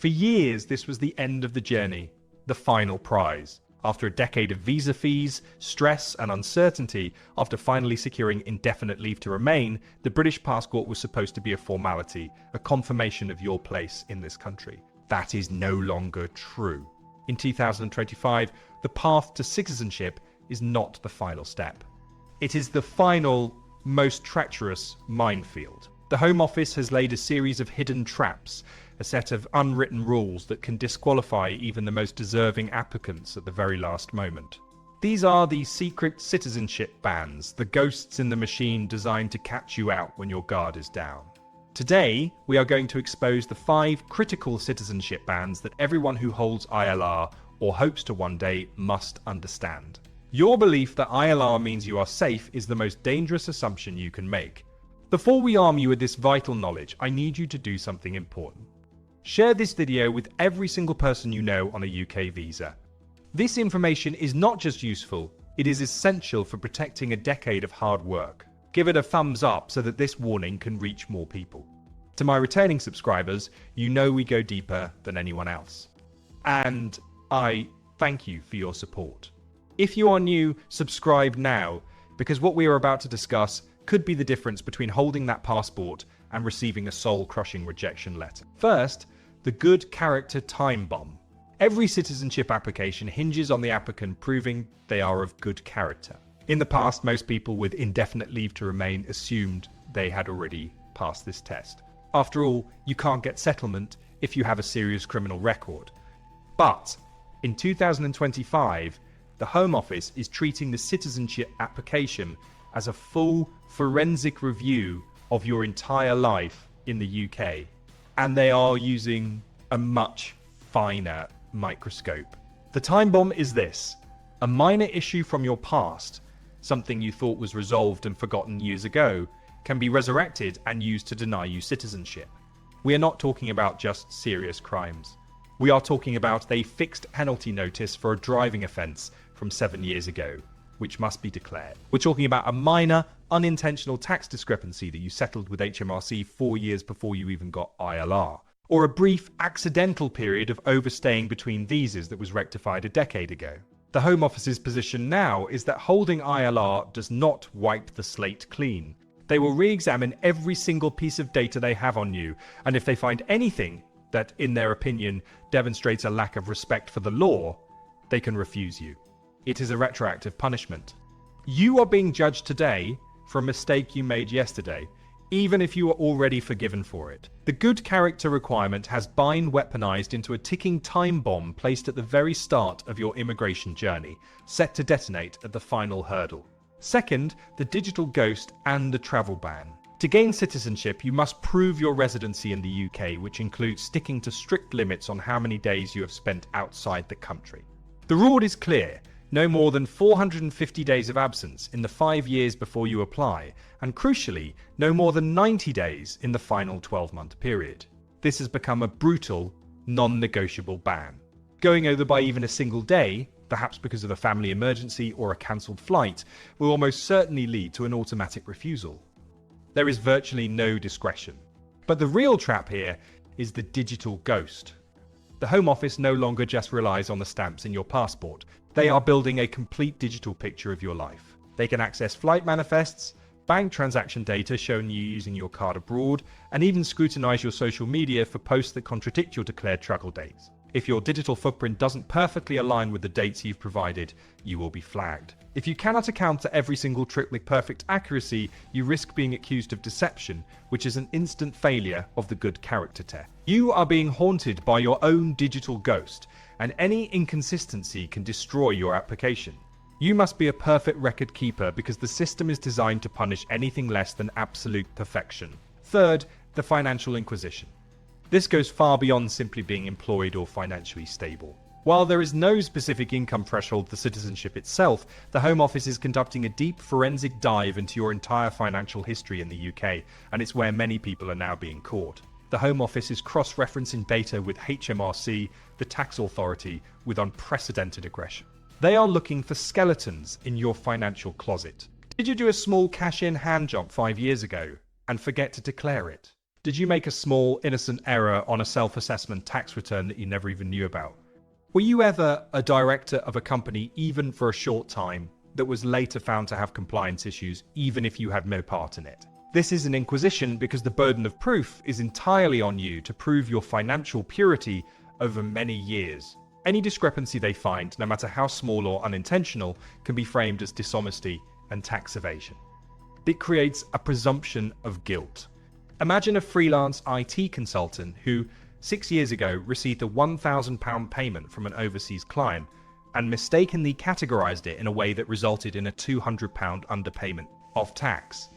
For years, this was the end of the journey, the final prize. After a decade of visa fees, stress, and uncertainty, after finally securing indefinite leave to remain, the British passport was supposed to be a formality, a confirmation of your place in this country. That is no longer true. In 2025, the path to citizenship is not the final step. It is the final, most treacherous minefield. The Home Office has laid a series of hidden traps, a set of unwritten rules that can disqualify even the most deserving applicants at the very last moment. These are the secret citizenship bans, the ghosts in the machine designed to catch you out when your guard is down. Today, we are going to expose the 5 critical citizenship bans that everyone who holds ILR or hopes to one day must understand. Your belief that ILR means you are safe is the most dangerous assumption you can make. Before we arm you with this vital knowledge, I need you to do something important. Share this video with every single person you know on a UK visa. This information is not just useful, it is essential for protecting a decade of hard work. Give it a thumbs up so that this warning can reach more people. To my returning subscribers, you know we go deeper than anyone else. And I thank you for your support. If you are new, subscribe now, because what we are about to discuss could be the difference between holding that passport and receiving a soul-crushing rejection letter. First, the good character time bomb. Every citizenship application hinges on the applicant proving they are of good character. In the past, most people with indefinite leave to remain assumed they had already passed this test. After all, you can't get settlement if you have a serious criminal record. But in 2025, the Home Office is treating the citizenship application as a full forensic review of your entire life in the UK. And they are using a much finer microscope. The time bomb is this: a minor issue from your past, something you thought was resolved and forgotten years ago, can be resurrected and used to deny you citizenship. We are not talking about just serious crimes. We are talking about a fixed penalty notice for a driving offence from 7 years ago, which must be declared. We're talking about a minor, unintentional tax discrepancy that you settled with HMRC 4 years before you even got ILR, or a brief, accidental period of overstaying between visas that was rectified a decade ago. The Home Office's position now is that holding ILR does not wipe the slate clean. They will re-examine every single piece of data they have on you, and if they find anything that, in their opinion, demonstrates a lack of respect for the law, they can refuse you. It is a retroactive punishment. You are being judged today for a mistake you made yesterday, even if you were already forgiven for it. The good character requirement has been weaponized into a ticking time bomb placed at the very start of your immigration journey, set to detonate at the final hurdle. Second, the digital ghost and the travel ban. To gain citizenship, you must prove your residency in the UK, which includes sticking to strict limits on how many days you have spent outside the country. The rule is clear: no more than 450 days of absence in the 5 years before you apply, and crucially, no more than 90 days in the final 12-month period. This has become a brutal, non-negotiable ban. Going over by even a single day, perhaps because of a family emergency or a cancelled flight, will almost certainly lead to an automatic refusal. There is virtually no discretion. But the real trap here is the digital ghost. The Home Office no longer just relies on the stamps in your passport. They are building a complete digital picture of your life. They can access flight manifests, bank transaction data shown you using your card abroad, and even scrutinize your social media for posts that contradict your declared travel dates. If your digital footprint doesn't perfectly align with the dates you've provided, you will be flagged. If you cannot account for every single trip with perfect accuracy, you risk being accused of deception, which is an instant failure of the good character test. You are being haunted by your own digital ghost, and any inconsistency can destroy your application. You must be a perfect record keeper because the system is designed to punish anything less than absolute perfection. Third, the financial inquisition. This goes far beyond simply being employed or financially stable. While there is no specific income threshold for citizenship itself, the Home Office is conducting a deep forensic dive into your entire financial history in the UK, and it's where many people are now being caught. The Home Office is cross-referencing data with HMRC, the tax authority, with unprecedented aggression. They are looking for skeletons in your financial closet. Did you do a small cash-in hand job 5 years ago and forget to declare it? Did you make a small, innocent error on a self-assessment tax return that you never even knew about? Were you ever a director of a company, even for a short time, that was later found to have compliance issues, even if you had no part in it? This is an inquisition because the burden of proof is entirely on you to prove your financial purity over many years. Any discrepancy they find, no matter how small or unintentional, can be framed as dishonesty and tax evasion. It creates a presumption of guilt. Imagine a freelance IT consultant who, 6 years ago, received a £1,000 payment from an overseas client and mistakenly categorized it in a way that resulted in a £200 underpayment of tax.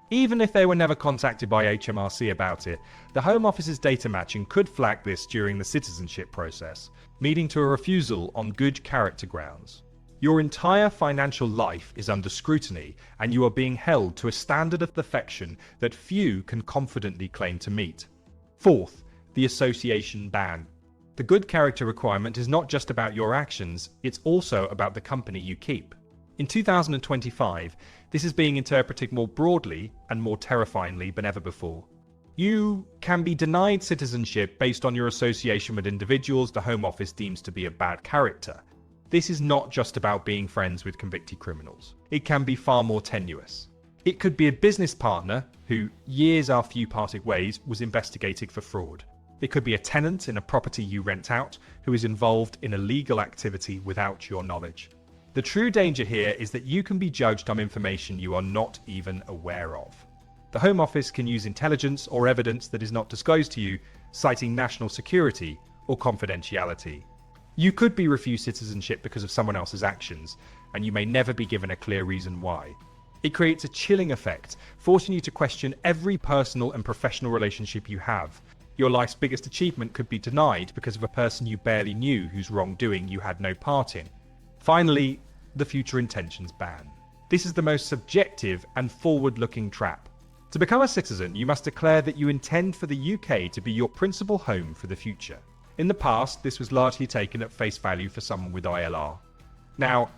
Even if they were never contacted by HMRC about it, the Home Office's data matching could flag this during the citizenship process, leading to a refusal on good character grounds. Your entire financial life is under scrutiny, and you are being held to a standard of perfection that few can confidently claim to meet. Fourth, the association ban. The good character requirement is not just about your actions, it's also about the company you keep. In 2025, this is being interpreted more broadly and more terrifyingly than ever before. You can be denied citizenship based on your association with individuals the Home Office deems to be of bad character. This is not just about being friends with convicted criminals. It can be far more tenuous. It could be a business partner who, years after you parted ways, was investigated for fraud. It could be a tenant in a property you rent out who is involved in illegal activity without your knowledge. The true danger here is that you can be judged on information you are not even aware of. The Home Office can use intelligence or evidence that is not disclosed to you, citing national security or confidentiality. You could be refused citizenship because of someone else's actions, and you may never be given a clear reason why. It creates a chilling effect, forcing you to question every personal and professional relationship you have. Your life's biggest achievement could be denied because of a person you barely knew whose wrongdoing you had no part in. Finally, the future intentions ban. This is the most subjective and forward-looking trap. To become a citizen, you must declare that you intend for the UK to be your principal home for the future. In the past, this was largely taken at face value for someone with ILR. Now,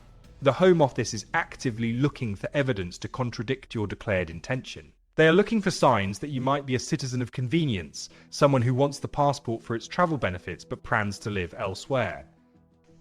the Home Office is actively looking for evidence to contradict your declared intention. They are looking for signs that you might be a citizen of convenience, someone who wants the passport for its travel benefits but plans to live elsewhere.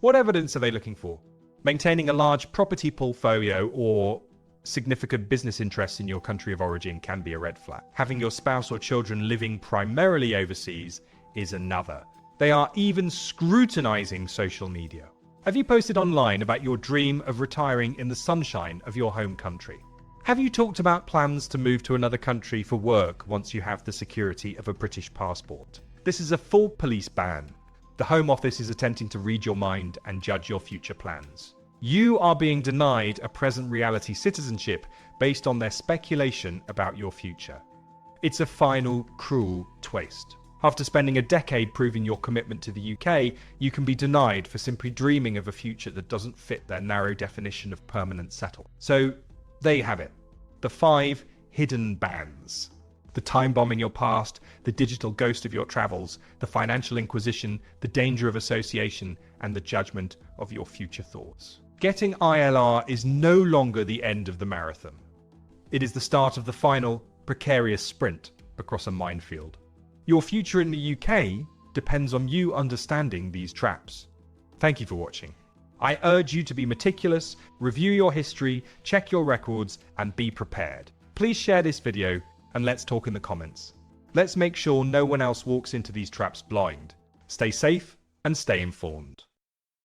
What evidence are they looking for? Maintaining a large property portfolio or significant business interests in your country of origin can be a red flag. Having your spouse or children living primarily overseas is another. They are even scrutinizing social media. Have you posted online about your dream of retiring in the sunshine of your home country? Have you talked about plans to move to another country for work once you have the security of a British passport? This is a full police ban. The Home Office is attempting to read your mind and judge your future plans. You are being denied a present reality citizenship based on their speculation about your future. It's a final, cruel twist. After spending a decade proving your commitment to the UK, you can be denied for simply dreaming of a future that doesn't fit their narrow definition of permanent settle. So, there you have it. The 5 hidden bans. The time bombing your past, the digital ghost of your travels, the financial inquisition, the danger of association, and the judgment of your future thoughts. Getting ILR is no longer the end of the marathon. It is the start of the final, precarious sprint across a minefield. Your future in the UK depends on you understanding these traps. Thank you for watching. I urge you to be meticulous, review your history, check your records, and be prepared. Please share this video and let's talk in the comments. Let's make sure no one else walks into these traps blind. Stay safe and stay informed.